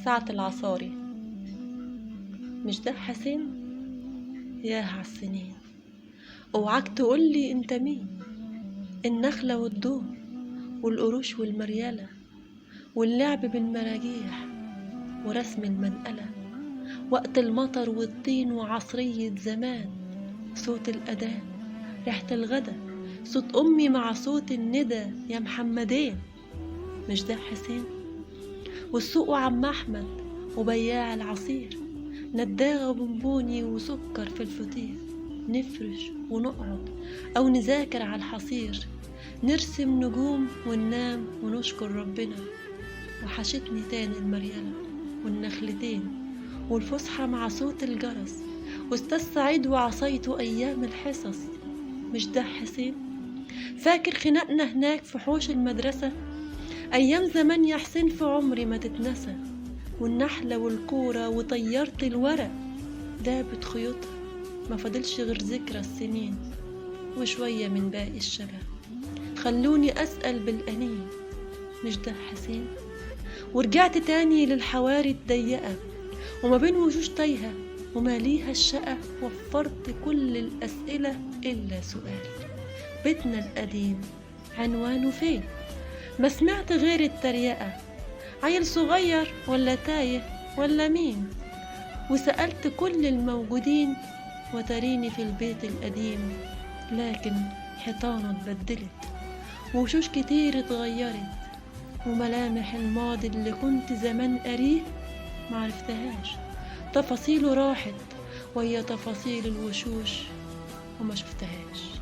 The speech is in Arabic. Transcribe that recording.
ساعة العصاري. مش ده حسين؟ ياه عالسنين، اوعاك تقولي انت مين. النخلة والدوم والقروش والمريالة واللعب بالمراجيح ورسم المنقلة، وقت المطر والطين وعصرية زمان، صوت الأذان، ريحة الغدا، صوت أمي مع صوت الندى يا محمدين. مش ده حسين؟ والسوق وعم أحمد وبياع العصير، نداغة وبونبوني وسكر في الفطير، نفرش ونقعد أو نذاكر على الحصير، نرسم نجوم وننام ونشكر ربنا. وحشتني تاني المريالة والنخلتين والفسحة مع صوت الجرس، واستاذ سعيد وعصايته أيام الحصص. مش ده حسين؟ فاكر خناقنا هناك في حوش المدرسة؟ أيام زمان يا حسين في عمري ما تتنسى، والنحلة والكورة وطيارة الورق دابت خيوطها، ما فضلش غير ذكرى السنين وشوية من باقي الشباب. خلوني أسأل بالأنين، مش ده حسين؟ ورجعت تاني للحواري الضيقة وما بين وشوش تايهة وماليها الشقة، وفرت كل الأسئلة إلا سؤال: بيتنا القديم عنوانه فين؟ ما سمعت غير التريقة، عيل صغير ولا تايه ولا مين؟ وسألت كل الموجودين وتريني في البيت القديم، لكن حيطانه اتبدلت ووشوش كتير اتغيرت، وملامح الماضي اللي كنت زمان قريه معرفتهاش، تفاصيله راحت وهي تفاصيل الوشوش وما شفتهاش.